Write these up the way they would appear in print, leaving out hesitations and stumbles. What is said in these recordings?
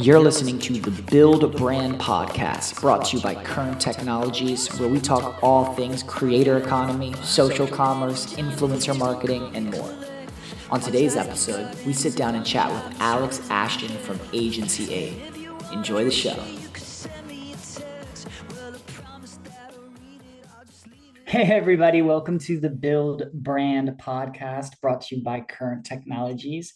You're listening to the Build Brand Podcast, brought to you by Current Technologies, where we talk all things creator economy, social commerce, influencer marketing, and more. On today's episode, we sit down and chat with Alex Ashton from Agency 8. Enjoy the show. Hey everybody, welcome to the Build Brand Podcast, brought to you by Current Technologies.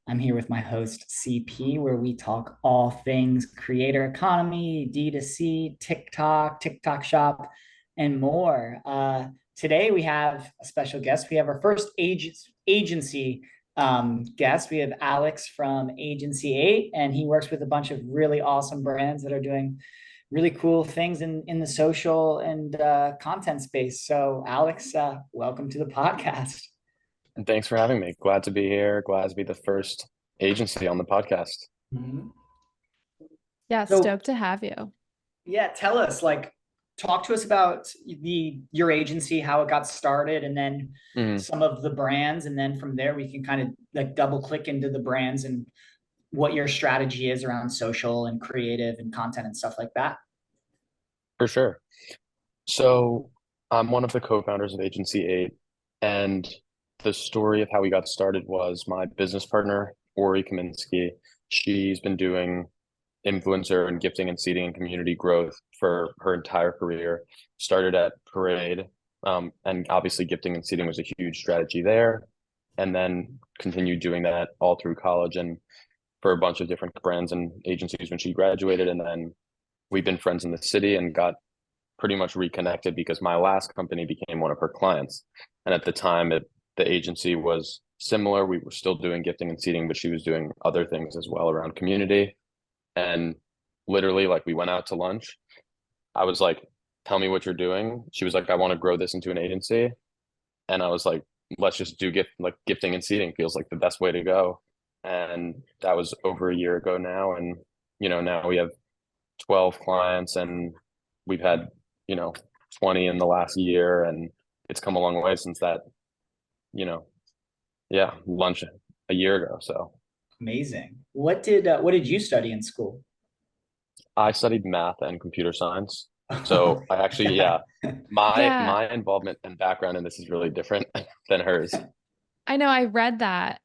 I'm here with my host, CP, where we talk all things creator economy, D2C, TikTok Shop, and more. Today, we have a special guest. We have our first agency guest. We have Alex from Agency 8, and he works with a bunch of really awesome brands that are doing really cool things in the social and content space. So, Alex, welcome to the podcast. And thanks for having me. Glad to be here. Glad to be the first agency on the podcast. Mm-hmm. Yeah, stoked to have you. Yeah, tell us, talk to us about your agency, how it got started, and then some of the brands, and then from there we can kind of double click into the brands and what your strategy is around social and creative and content and stuff like that. For sure. So I'm one of the co-founders of Agency 8, and the story of how we got started was my business partner, Ori Kaminsky. She's been doing influencer and gifting and seeding and community growth for her entire career. Started at Parade, and obviously gifting and seeding was a huge strategy there, and then continued doing that all through college and for a bunch of different brands and agencies when she graduated. And then we've been friends in the city and got pretty much reconnected because my last company became one of her clients. And at the time, the agency was similar. We were still doing gifting and seeding, but she was doing other things as well around community. And literally, we went out to lunch. I was like, tell me what you're doing. She was like, I want to grow this into an agency. And I was like, let's just do gifting and seeding feels like the best way to go. And that was over a year ago now. And, now we have 12 clients and we've had, 20 in the last year, and it's come a long way since that, lunch a year ago. So amazing. What did you study in school? I studied math and computer science. So I actually, my involvement and background in this is really different than hers. I know, I read that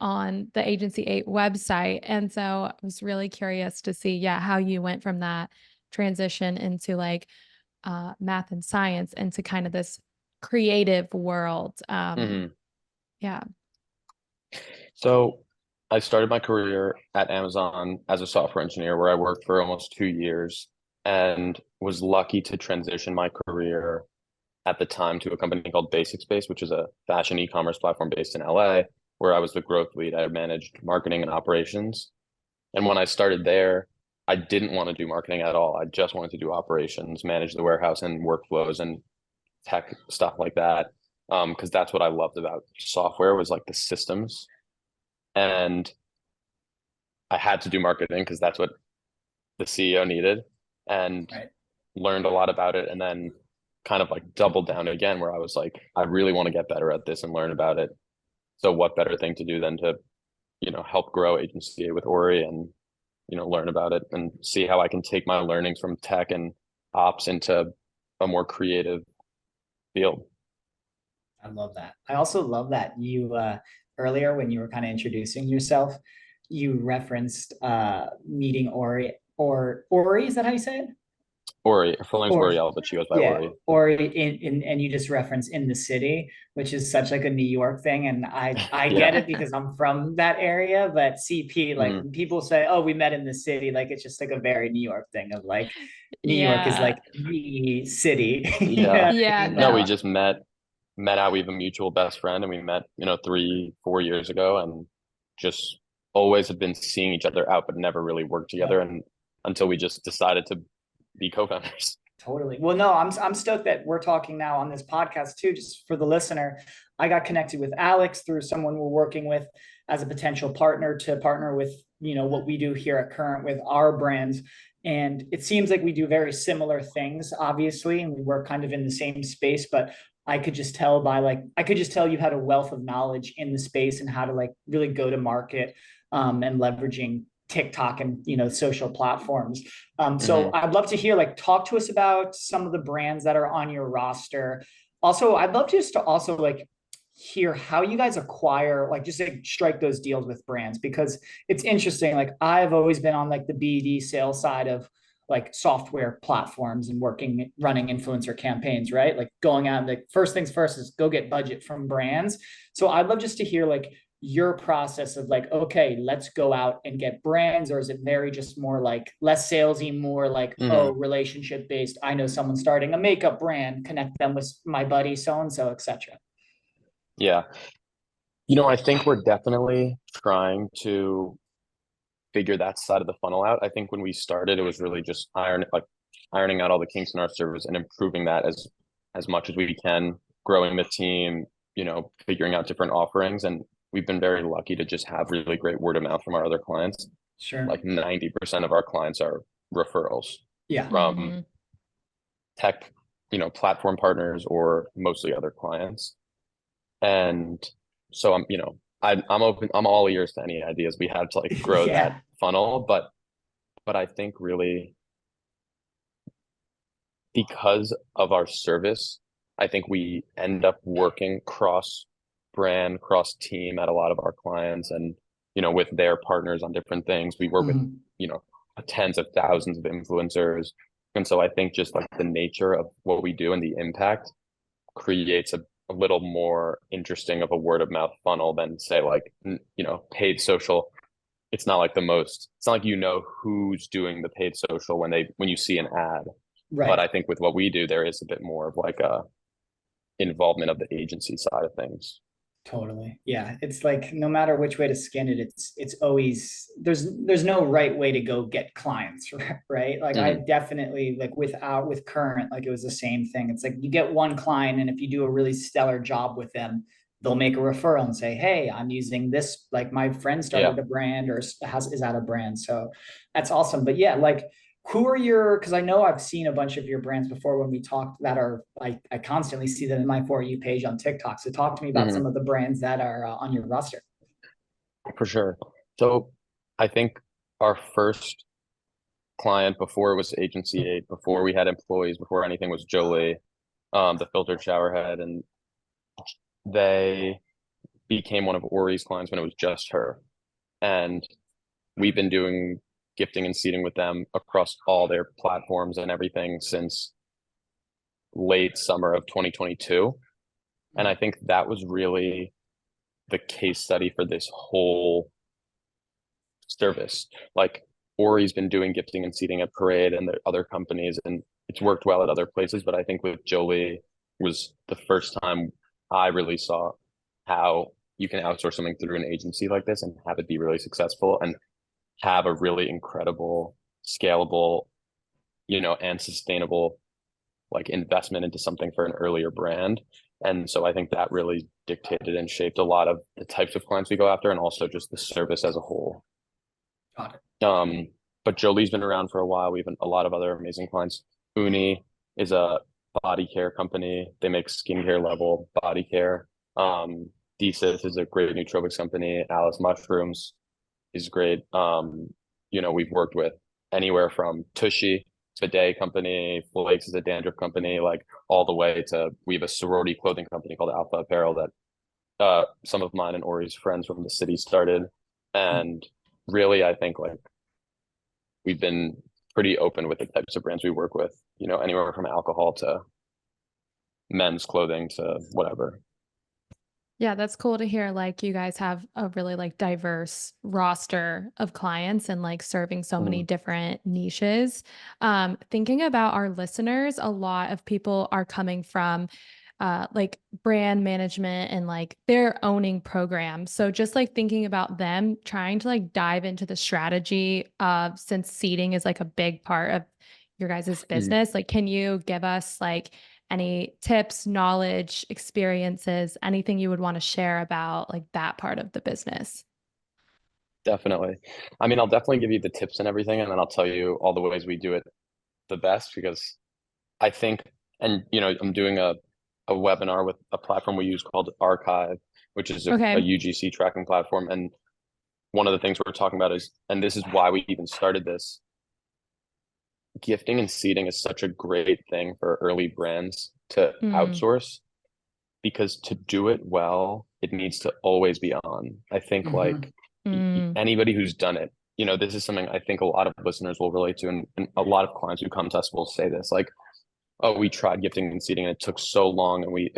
on the Agency 8 website. And so I was really curious to see, how you went from that transition into math and science into kind of this creative world. Yeah. So I started my career at Amazon as a software engineer, where I worked for almost 2 years and was lucky to transition my career at the time to a company called Basic Space, which is a fashion e-commerce platform based in LA, where I was the growth lead. I managed marketing and operations. And when I started there, I didn't want to do marketing at all. I just wanted to do operations, manage the warehouse and workflows and tech stuff like that. Because that's what I loved about software, was the systems. And I had to do marketing because that's what the CEO needed, and learned a lot about it. And then kind of doubled down again, where I was like, I really want to get better at this and learn about it. So what better thing to do than to, help grow Agency with Ori and, learn about it and see how I can take my learnings from tech and ops into a more creative field. I love that. I also love that you, earlier when you were kind of introducing yourself, you referenced meeting Ori, is that how you say it? Ori, her full name's Oriel, but she goes by Ori. Ori, and you just reference in the city, which is such a New York thing, and I get it because I'm from that area. But CP, people say, "Oh, we met in the city," it's just a very New York thing of New York is the city. No, we just met out. We have a mutual best friend, and we met 3-4 years ago, and just always have been seeing each other out, but never really worked together, and until we just decided to be co-founders. Totally. Well, no, I'm stoked that we're talking now on this podcast too. Just for the listener, I got connected with Alex through someone we're working with as a potential partner to partner with, what we do here at Current with our brands. And it seems like we do very similar things, obviously, and we work kind of in the same space, but I could just tell you had a wealth of knowledge in the space and how to really go to market and leveraging TikTok and social platforms. So Hmm. I'd love to hear, like, talk to us about some of the brands that are on your roster. Also, I'd love just to also like hear how you guys acquire, like, just like strike those deals with brands, because it's interesting. Like, I've always been on like the BD sales side of like software platforms and running influencer campaigns, right? Like going out, like first things first is go get budget from brands. So I'd love just to hear like your process of like, okay, let's go out and get brands, or is it very just more like less salesy, more like, oh, Hmm. relationship based? I know someone starting a makeup brand, connect them with my buddy so and so, etc. Yeah. I think we're definitely trying to figure that side of the funnel out. I think when we started, it was really just ironing out all the kinks in our service and improving that as much as we can, growing the team, figuring out different offerings. And we've been very lucky to just have really great word of mouth from our other clients. Sure. Like 90% of our clients are referrals Yeah. from Mhm. tech, platform partners or mostly other clients. And so I'm open, I'm all ears to any ideas we have to like grow that Yeah. funnel. But I think really because of our service, I think we end up working cross brand, cross team at a lot of our clients and, with their partners on different things. We work with, Mhm. you know, tens of thousands of influencers. And so I think just like the nature of what we do and the impact creates a little more interesting of a word of mouth funnel than say like, paid social. It's not like who's doing the paid social when you see an ad. But Right. I think with what we do, there is a bit more of like a involvement of the agency side of things. Totally. Yeah. It's like no matter which way to skin it, it's always there's no right way to go get clients, right? Like I Hmm. definitely like with Current, like it was the same thing. It's like you get one client, and if you do a really stellar job with them, they'll make a referral and say, "Hey, I'm using this. Like my friend Yeah. started a brand or is at a brand." So that's awesome. But yeah, like who are your, because I know I've seen a bunch of your brands before when we talked that are I constantly see them in my For You page on TikTok. So talk to me about Hmm. some of the brands that are on your roster. For sure. So I think our first client before it was Agency 8, before we had employees, before anything was Jolie, the filtered shower head, and they became one of Ori's clients when it was just her. And we've been doing gifting and seating with them across all their platforms and everything since late summer of 2022. And I think that was really the case study for this whole service. Like Ori's been doing gifting and seating at Parade and the other companies, and it's worked well at other places. But I think with Jolie was the first time I really saw how you can outsource something through an agency like this and have it be really successful and have a really incredible, scalable, and sustainable like investment into something for an earlier brand. And so I think that really dictated and shaped a lot of the types of clients we go after and also just the service as a whole. Got it. Um, but Jolie's been around for a while. We have a lot of other amazing clients. Uni is a body care company. They make skincare level body care. Desis is a great nootropics company. Alice Mushrooms is great. We've worked with anywhere from Tushy, bidet company, Flakes is a dandruff company, like all the way to we have a sorority clothing company called Alpha Apparel that some of mine and Ori's friends from the city started. And really, I think like we've been pretty open with the types of brands we work with, anywhere from alcohol to men's clothing to whatever. Yeah, that's cool to hear. Like, you guys have a really like diverse roster of clients and like serving so many Mm. different niches. Thinking about our listeners, a lot of people are coming from like brand management and like they're owning programs. So just like thinking about them trying to like dive into the strategy of, since seating is like a big part of your guys' Mm. business, like can you give us like any tips, knowledge, experiences, anything you would want to share about like that part of the business? Definitely. I mean, I'll definitely give you the tips and everything, and then I'll tell you all the ways we do it the best because I think, and I'm doing a webinar with a platform we use called Archive, which is a Okay. UGC tracking platform. And one of the things we're talking about is, and this is why we even started this, gifting and seeding is such a great thing for early brands to Mm, outsource, because to do it well, it needs to always be on. I think Mm-hmm. like mm, anybody who's done it, this is something I think a lot of listeners will relate to, and a lot of clients who come to us will say this, like, oh, we tried gifting and seeding and it took so long, and we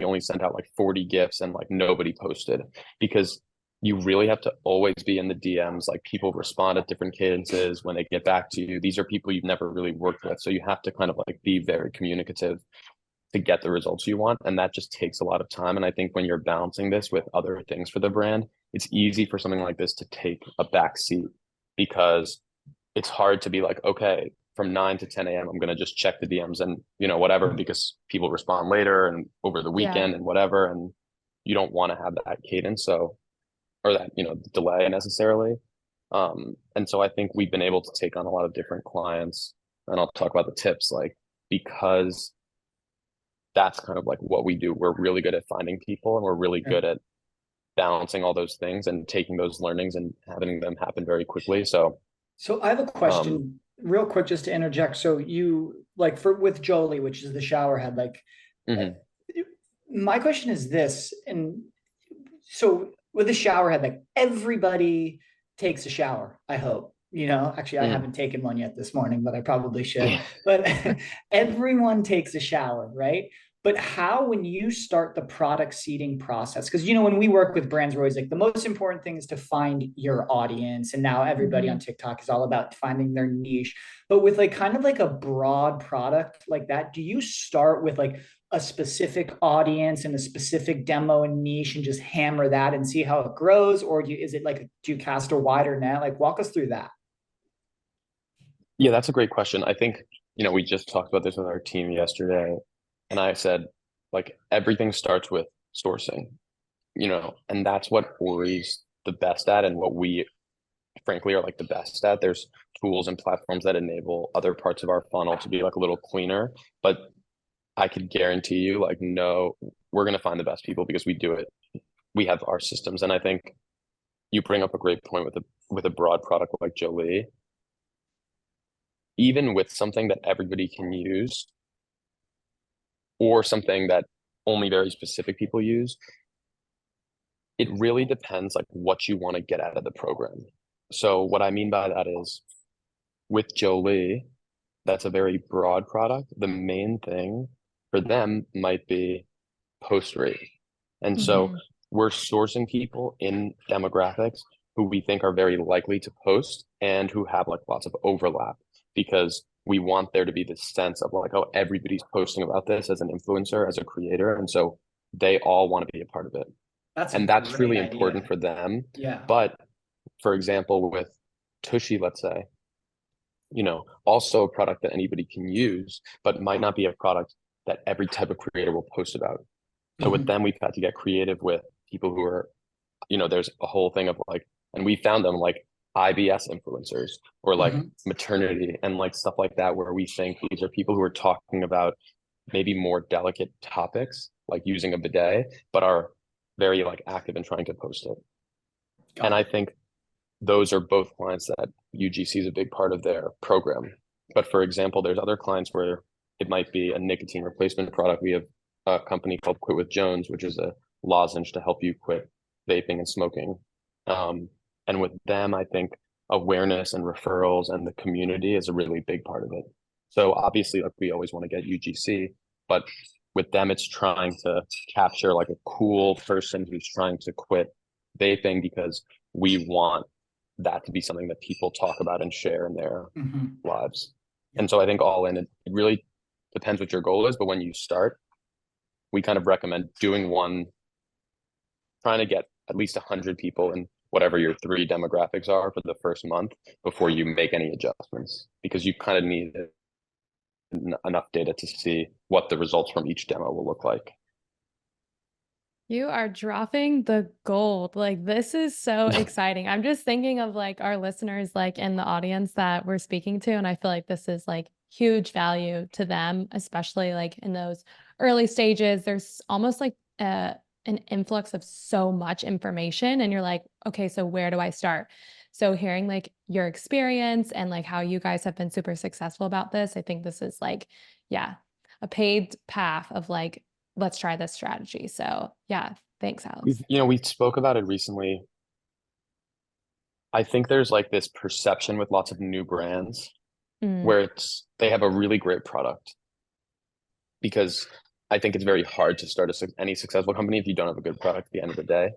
only sent out like 40 gifts and like nobody posted, because you really have to always be in the DMs. Like, people respond at different cadences when they get back to you. These are people you've never really worked with, so you have to kind of like be very communicative to get the results you want, and that just takes a lot of time. And I think when you're balancing this with other things for the brand, it's easy for something like this to take a back seat, because it's hard to be like, okay, from 9 to 10 a.m. I'm going to just check the DMs and whatever, because people respond later and over the yeah. weekend and whatever, and you don't want to have that cadence, so, or that delay necessarily. And so I think we've been able to take on a lot of different clients, and I'll talk about the tips, like, because that's kind of like what we do. We're really good at finding people, and we're really Right. good at balancing all those things and taking those learnings and having them happen very quickly. So, So I have a um, question real quick just to interject. So you like for with Jolie, which is the shower head, like mhm, my question is this, and so with a shower head, like everybody takes a shower, I hope. Actually, I mhm. haven't taken one yet this morning, but I probably should. But everyone takes a shower, right? But how, when you start the product seeding process, because when we work with brands, we're always like, the most important thing is to find your audience. And now everybody Hmm. on TikTok is all about finding their niche. But with like kind of like a broad product like that, do you start with like a specific audience and a specific demo and niche and just hammer that and see how it grows? Or is it like, do you cast a wider net? Like, walk us through that. Yeah, that's a great question. I think, we just talked about this with our team yesterday, and I said, like, everything starts with sourcing, and that's what Ori's the best at, and what we frankly are like the best at. There's tools and platforms that enable other parts of our funnel to be like a little cleaner, but I could guarantee you, like, no, we're going to find the best people because we do it. We have our systems. And I think you bring up a great point with a broad product like Jolie. Even with something that everybody can use, or something that only very specific people use, it really depends like what you want to get out of the program. So what I mean by that is, with Jolie, that's a very broad product. The main thing for them might be post rate. And so Hmm. we're sourcing people in demographics who we think are very likely to post and who have like lots of overlap, because we want there to be this sense of like, oh, everybody's posting about this as an influencer, as a creator. And so they all want to be a part of it. That's a And that's great really important idea. for them. Yeah. But for example, with Tushy, let's say, also a product that anybody can use, but might not be a product that every type of creator will post about. So with Mhm. them, we've had to get creative with people who are, there's a whole thing of like, and we found them like IBS influencers, or like Mhm. maternity and like stuff like that, where we think these are people who are talking about maybe more delicate topics, like using a bidet, but are very like active in trying to post it. And Got I it. think those are both clients that UGC is a big part of their program. But for example, there's other clients where it might be a nicotine replacement product. We have a company called Quit with Jones, which is a lozenge to help you quit vaping and smoking. Um, and with them, I think awareness and referrals and the community is a really big part of it. So obviously, like, we always want to get UGC, but with them, it's trying to capture like a cool person who's trying to quit vaping, because we want that to be something that people talk about and share in their Mhm. lives. Yeah. And so I think all in, it really depends what your goal is. But when you start, we kind of recommend doing one, trying to get at least 100 people in whatever your three demographics are for the first month before you make any adjustments, because you kind of need enough data to see what the results from each demo will look like. You are dropping the gold. Like, this is so exciting. I'm just thinking of like our listeners, like in the audience that we're speaking to. And I feel like this is like huge value to them, especially like in those early stages. There's almost like an influx of so much information and you're like, okay, so where do I start? So hearing like your experience and like how you guys have been super successful about this, I think this is like, yeah, a paved path of like, let's try this strategy. So yeah, thanks, Alex. We spoke about it recently. I think there's like this perception with lots of new brands Mm, where they have a really great product, because I think it's very hard to start any successful company if you don't have a good product at the end of the day. And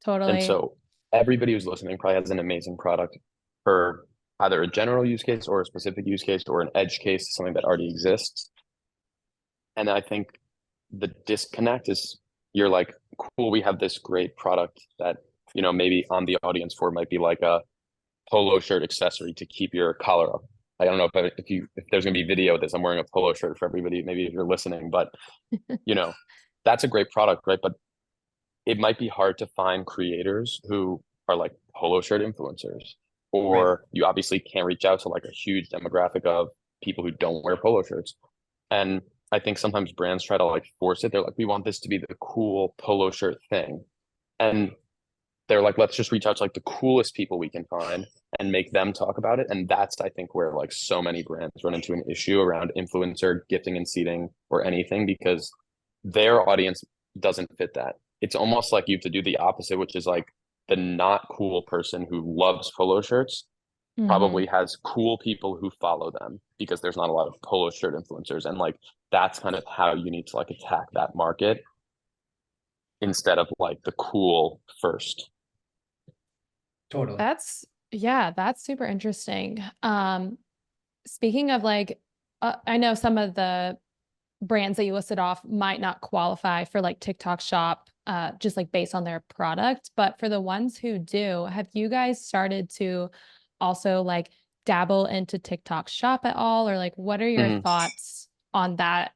totally. so everybody who's listening probably has an amazing product for either a general use case or a specific use case or an edge case, something that already exists. And I think the disconnect is, you're like, cool, we have this great product that, maybe on the audience for might be like a polo shirt accessory to keep your collar up. I don't know if there's gonna be video of this. I'm wearing a polo shirt for everybody, maybe if you're listening, but that's a great product, right? But it might be hard to find creators who are like polo shirt influencers, Right. or you obviously can't reach out to like a huge demographic of people who don't wear polo shirts. And I think sometimes brands try to like force it. They're like, we want this to be the cool polo shirt thing. And they're like, let's just reach out to like the coolest people we can find and make them talk about it. And that's, I think, where like so many brands run into an issue around influencer gifting and seeding or anything, because their audience doesn't fit that. It's almost like you have to do the opposite, which is like the not cool person who loves polo shirts Mhm. probably has cool people who follow them, because there's not a lot of polo shirt influencers. And like that's kind of how you need to like attack that market instead of like the cool first. Totally. Yeah, that's super interesting. Speaking of like, I know some of the brands that you listed off might not qualify for like TikTok Shop, just like based on their product. But for the ones who do, have you guys started to also like dabble into TikTok Shop at all? Or like, what are your Mhm. thoughts on that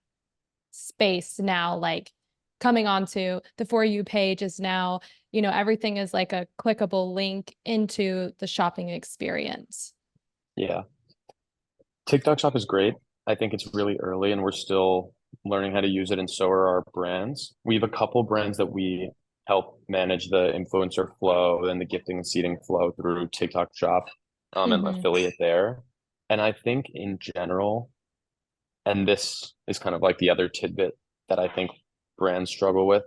space now? Like coming onto the For You page is now, everything is like a clickable link into the shopping experience. Yeah. TikTok Shop is great. I think it's really early and we're still learning how to use it, and so are our brands. We have a couple brands that we help manage the influencer flow and the gifting and seeding flow through TikTok Shop, and Mm-hmm. affiliate there. And I think in general, and this is kind of like the other tidbit that I think brands struggle with,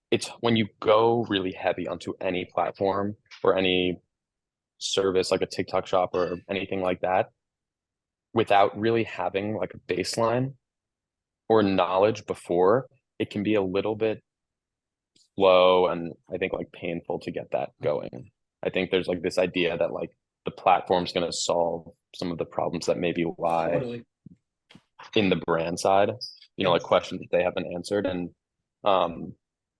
it's when you go really heavy onto any platform or any service like a TikTok Shop or anything like that, without really having like a baseline or knowledge before, it can be a little bit slow and I think like painful to get that going. I think there's like this idea that like the platform's going to solve some of the problems that maybe lie Totally. in the brand side, Yep. like questions that they haven't answered. And um,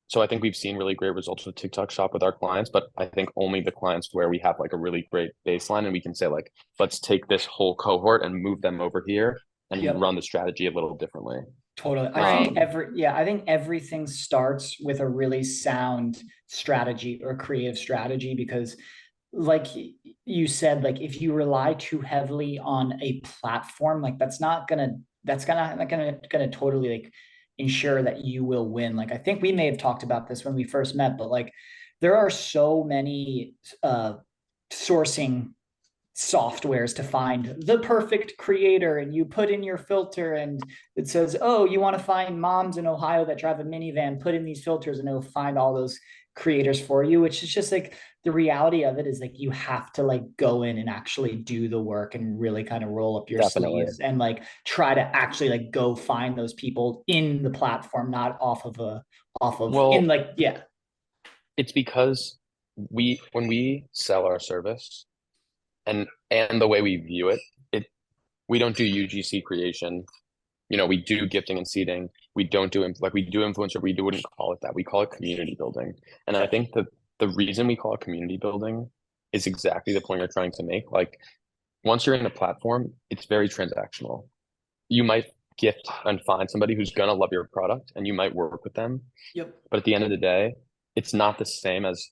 so I think we've seen really great results with TikTok Shop with our clients, but I think only the clients where we have like a really great baseline and we can say like, let's take this whole cohort and move them over here and Yep. run the strategy a little differently. Totally. Right. I think everything starts with a really sound strategy or creative strategy, because like you said, like if you rely too heavily on a platform, like that's gonna totally like ensure that you will win. Like I think we may have talked about this when we first met, but like there are so many sourcing softwares to find the perfect creator, and you put in your filter and it says, oh, you want to find moms in Ohio that drive a minivan, put in these filters and it'll find all those creators for you, which is just like the reality of it is like you have to like go in and actually do the work and really kind of roll up your Definitely. sleeves and like try to actually like go find those people in the platform, not off of in Well, like yeah. it's because when we sell our service and the way we view it, we don't do UGC creation. We do gifting and seeding. We don't do like we do influencer. We wouldn't call it that. We call it community building. And I think that the reason we call it community building is exactly the point you're trying to make. Like once you're in a platform, it's very transactional. You might gift and find somebody who's gonna love your product and you might work with them. Yep. But at the end of the day, it's not the same as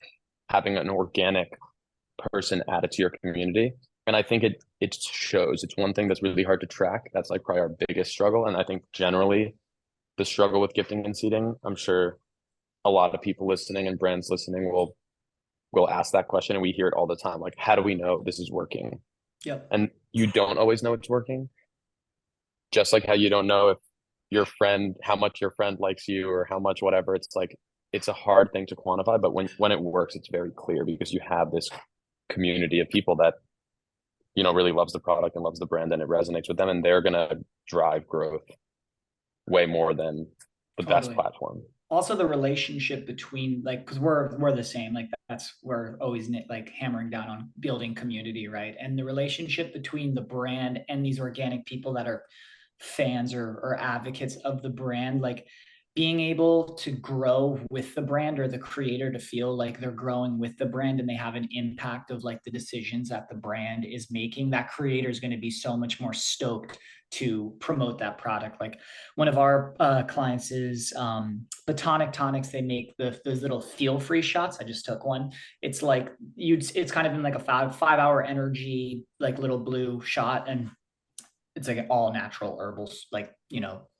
having an organic person added to your community. And I think it shows. It's one thing that's really hard to track. That's like probably our biggest struggle. And I think generally the struggle with gifting and seating. I'm sure a lot of people listening and brands listening will ask that question, and we hear it all the time. Like, how do we know this is working? Yep. And you don't always know it's working. Just like how you don't know if how much your friend likes you or how much whatever. It's like it's a hard thing to quantify, but when it works, it's very clear because you have this community of people that really loves the product and loves the brand, and it resonates with them, and they're gonna drive growth way more than the best platform. Also the relationship between, like, because we're the same, like that's we're always like hammering down on building community, right? And the relationship between the brand and these organic people that are fans or advocates of the brand, like being able to grow with the brand, or the creator to feel like they're growing with the brand and they have an impact of like the decisions that the brand is making, that creator is going to be so much more stoked to promote that product. Like one of our clients is Botanic Tonics. They make those little feel free shots. I just took one. It's like it's kind of in like a 5 hour energy, like little blue shot, and it's like an all natural herbals, like,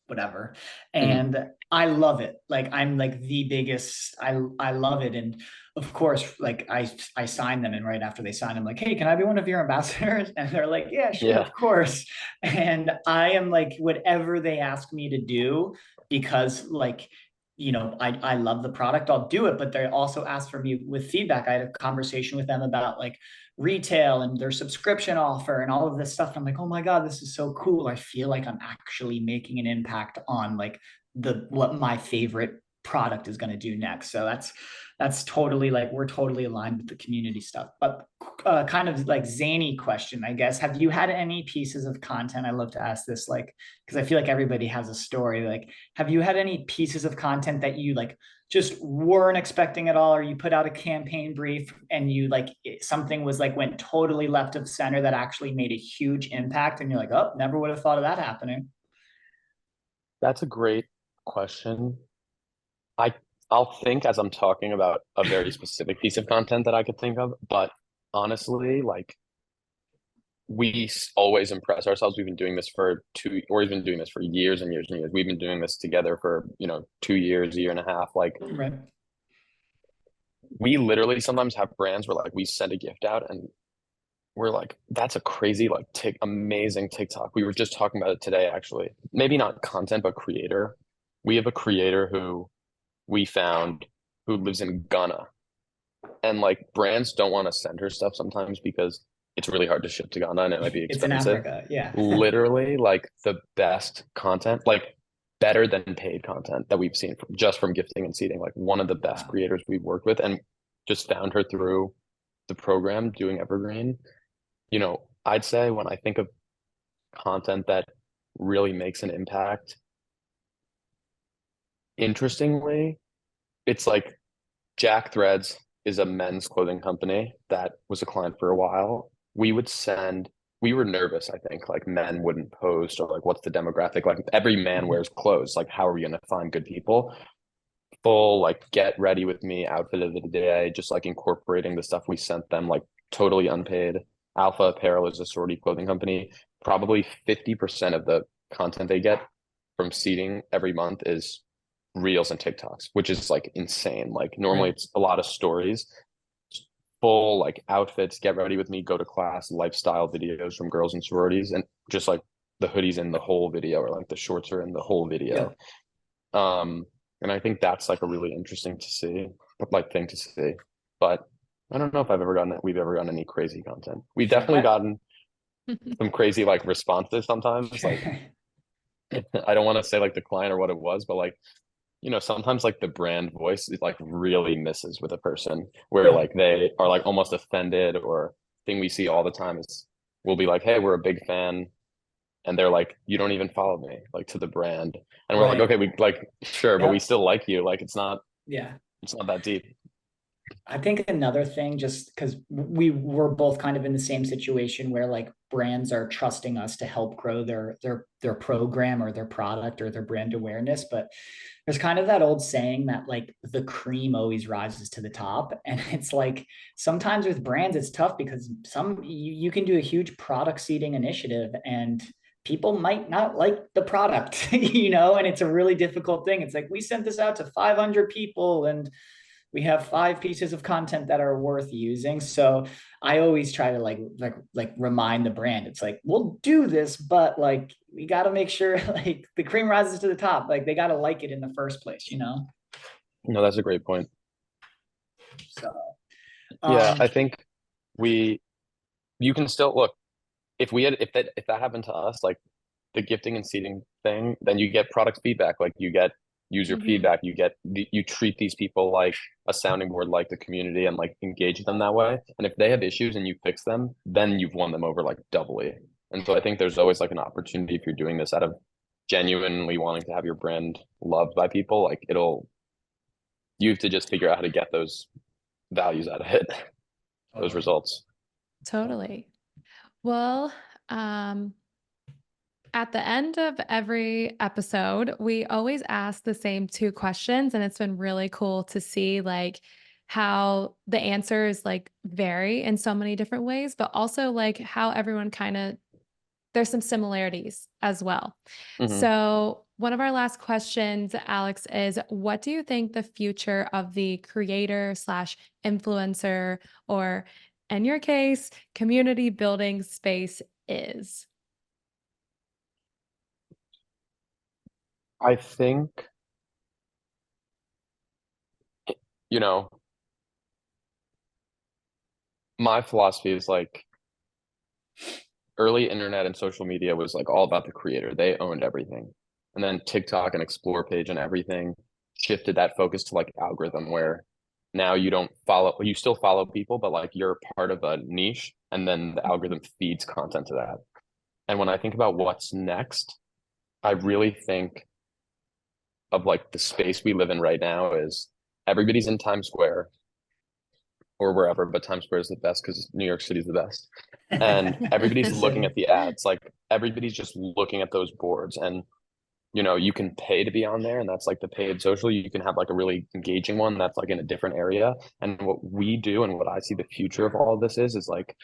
whatever. And I love it. Like I'm like the biggest, I love it. And of course, like I signed them, and right after they signed, I'm like, hey, can I be one of your ambassadors? And they're like, yeah, sure, of course. And I am like, whatever they ask me to do, because like, I love the product, I'll do it. But they also asked for me with feedback. I had a conversation with them about like retail and their subscription offer and all of this stuff. I'm like, oh my God, this is so cool. I feel like I'm actually making an impact on like what my favorite product is going to do next. So that's totally like, we're totally aligned with the community stuff. But kind of like zany question, I guess. Have you had any pieces of content? I love to ask this, like, because I feel like everybody has a story. Like, have you had any pieces of content that you like just weren't expecting at all, or you put out a campaign brief and you like something was like went totally left of center that actually made a huge impact, and you're like, oh, never would have thought of that happening? That's a great question. I'll think as I'm talking about a very specific piece of content that I could think of, but honestly, like we always impress ourselves. We've been doing this for we've been doing this for years and years and years. We've been doing this together for 2 years, a year and a half. Like, right. We literally sometimes have brands where like we send a gift out and we're like, that's a crazy, like amazing TikTok. We were just talking about it today, actually. Maybe not content, but creator. We have a creator who we found who lives in Ghana, and like brands don't want to send her stuff sometimes because it's really hard to ship to Ghana and it might be expensive. It's in Africa, yeah. Literally, like the best content, like better than paid content that we've seen just from gifting and seating. Like one of the best creators we've worked with, and just found her through the program doing Evergreen. I'd say when I think of content that really makes an impact, interestingly, it's like Jack Threads is a men's clothing company that was a client for a while. We were nervous, I think, like men wouldn't post, or like what's the demographic? Like every man wears clothes. Like how are we gonna find good people? Full like get ready with me outfit of the day, just like incorporating the stuff we sent them, like totally unpaid. Alpha Apparel is a sorority clothing company. Probably 50% of the content they get from seating every month is reels and TikToks, which is like insane. Like normally it's a lot of stories, full like outfits, get ready with me, go to class, lifestyle videos from girls in sororities, and just like the hoodies in the whole video, or like the shorts are in the whole video. And I think that's like a really interesting thing to see. But I don't know if we've ever gotten any crazy content. We've definitely gotten some crazy like responses sometimes. Like I don't want to say like the client or what it was, but like, sometimes like the brand voice is like really misses with a person where like they are like almost offended. Or thing we see all the time is we'll be like, hey, we're a big fan. And they're like, you don't even follow me, like to the brand. And we're like, okay, we like, sure, but we still like you. Like, it's not that deep. I think another thing, just because we were both kind of in the same situation where like brands are trusting us to help grow their program or their product or their brand awareness. But there's kind of that old saying that like the cream always rises to the top. And it's like sometimes with brands, it's tough because you can do a huge product seeding initiative and people might not like the product, and it's a really difficult thing. It's like, we sent this out to 500 people and we have 5 pieces of content that are worth using. So I always try to like remind the brand. It's like, we'll do this, but like, we got to make sure like the cream rises to the top. Like, they got to like it in the first place, No, that's a great point. So, Yeah, I think you can still look, if that happened to us, like the gifting and seating thing, then you get product feedback, like you get user feedback, you treat these people like a sounding board, like the community, and like engage them that way. And if they have issues and you fix them, then you've won them over like doubly. And so I think there's always like an opportunity, if you're doing this out of genuinely wanting to have your brand loved by people, like you have to just figure out how to get those values out of it, those results. Totally. Well, at the end of every episode, we always ask the same 2 questions, and it's been really cool to see like how the answers like vary in so many different ways, but also like how everyone there's some similarities as well. So one of our last questions, Alex, is what do you think the future of the creator / influencer, or in your case, community building space is? I think, my philosophy is like early internet and social media was like all about the creator. They owned everything. And then TikTok and Explore page and everything shifted that focus to like algorithm, where now you still follow people, but like you're part of a niche, and then the algorithm feeds content to that. And when I think about what's next, I really think of like the space we live in right now is everybody's in Times Square or wherever, but Times Square is the best because New York City is the best. And everybody's looking at the ads, like everybody's just looking at those boards. And you can pay to be on there, and that's like the paid social. You can have like a really engaging one that's like in a different area. And what we do, and what I see the future of all of this is like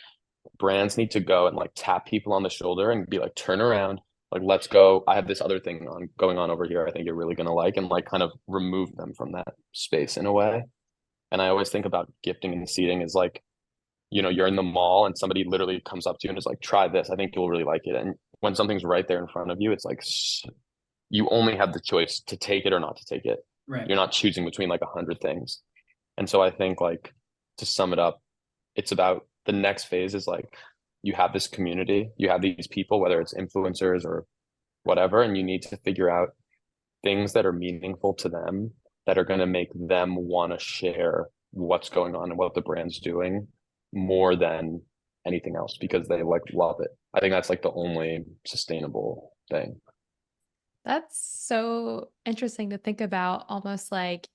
brands need to go and like tap people on the shoulder and be like, turn around, like, let's go. I have this other thing going on over here. I think you're really going to like, and like kind of remove them from that space in a way. And I always think about gifting and seating is like, you're in the mall and somebody literally comes up to you and is like, try this. I think you'll really like it. And when something's right there in front of you, it's like, you only have the choice to take it or not to take it. Right. You're not choosing between like 100 things. And so I think, like, to sum it up, it's about the next phase is like, you have this community, you have these people, whether it's influencers or whatever, and you need to figure out things that are meaningful to them, that are going to make them want to share what's going on and what the brand's doing more than anything else, because they like love it. I think that's like the only sustainable thing. That's so interesting to think about, almost like,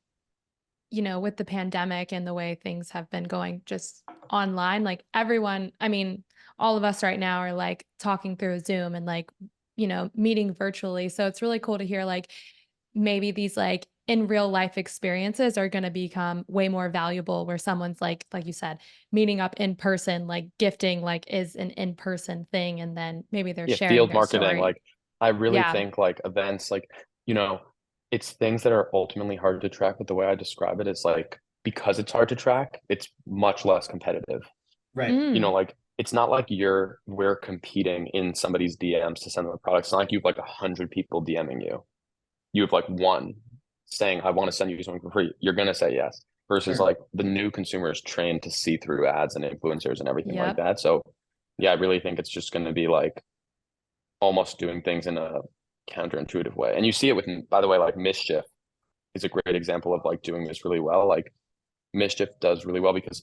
with the pandemic and the way things have been going just online, like everyone, I mean, all of us right now are like talking through Zoom and like, meeting virtually. So it's really cool to hear like maybe these like in real life experiences are going to become way more valuable, where someone's like you said, meeting up in person, like gifting, like is an in-person thing. And then maybe they're sharing field their marketing. story. Like, I really think like events, like, it's things that are ultimately hard to track, but the way I describe it is like, because it's hard to track, it's much less competitive. Right. Like, it's not like we're competing in somebody's DMs to send them a product. It's not like you have like 100 people DMing you. You have like one saying, I want to send you something for free. You're going to say yes. Versus like the new consumer is trained to see through ads and influencers and everything like that. So yeah, I really think it's just going to be like almost doing things in a counterintuitive way. And you see it with, by the way, like Mischief is a great example of like doing this really well. Like Mischief does really well because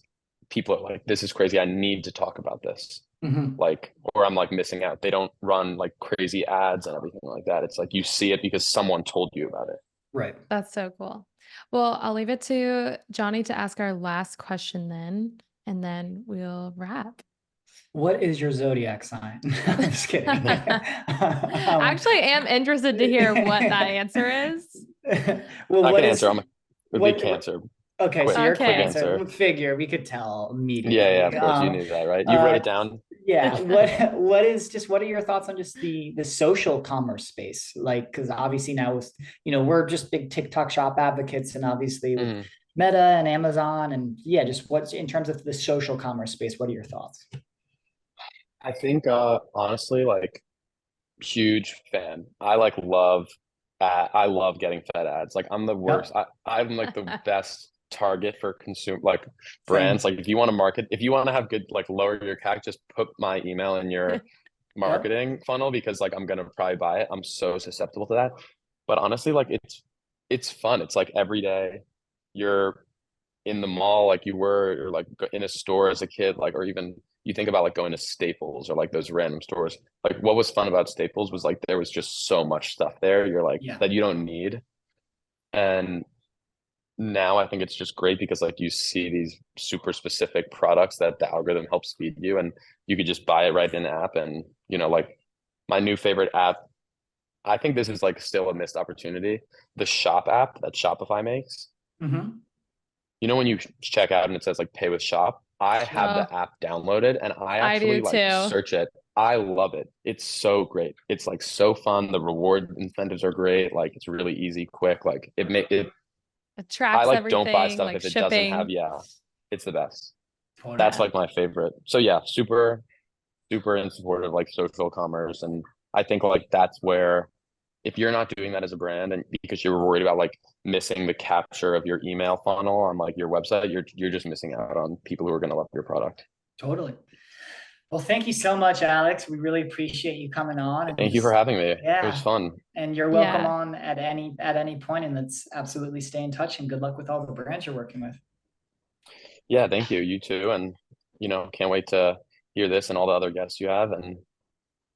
people are like, this is crazy, I need to talk about this. Like, or I'm like missing out. They don't run like crazy ads and everything like that. It's like you see it because someone told you about it. Right. That's so cool. Well, I'll leave it to Johnny to ask our last question then, and then we'll wrap. What is your zodiac sign? I'm just kidding. I actually am interested to hear what that answer is. Well, I can answer. It would be Cancer. Okay, so you're Okay. Cancer. Figure we could tell immediately. Yeah, of course, you knew that, right? You wrote it down. Yeah, what are your thoughts on just the social commerce space? Like, because obviously now with, we're just big TikTok shop advocates, and obviously with Mhm. Meta and Amazon, and yeah, just what's in terms of the social commerce space, what are your thoughts? I think honestly, like huge fan. I like love I love getting fed ads. Like I'm the worst. Yep, I'm like the best target for consume like brands. same. Like if you want to market, if you want to have good like lower your CAC, just put my email in your Yep. marketing funnel because like I'm gonna probably buy it. I'm so susceptible to that. But honestly, like it's fun. It's like every day you're in the mall like you were, or like in a store as a kid, like, or even you think about like going to Staples or like those random stores. Like what was fun about Staples was like there was just so much stuff there you're like Yeah, that you don't need. And now I think it's just great because like you see these super specific products that the algorithm helps feed you, and you could just buy it right in the app. And like my new favorite app, I think this is like still a missed opportunity. The Shop app that Shopify makes. hmm, When you check out and it says like pay with shop, I have Oh, the app downloaded and I I do actually like too. search it. I love it. It's so great. It's like so fun. The reward incentives are great. Like it's really easy, quick. Like it It I tracks like don't buy everything, stuff like if it doesn't have, shipping. yeah, it's the best. That's totally. like my favorite. So yeah, super, super in support of like social commerce. And I think like that's where if you're not doing that as a brand and because you're worried about like missing the capture of your email funnel on like your website, you're just missing out on people who are going to love your product. Totally. Well, thank you so much, Alex. We really appreciate you coming on and Thank you for just, having me. It was yeah. fun. And you're welcome Yeah. on at any point, and let's absolutely stay in touch, and good luck with all the brands you're working with. Yeah, thank you. You too. And can't wait to hear this and all the other guests you have. And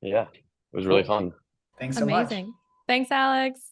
yeah, it was really Cool. fun. Thanks so much. Amazing. Thanks, Alex.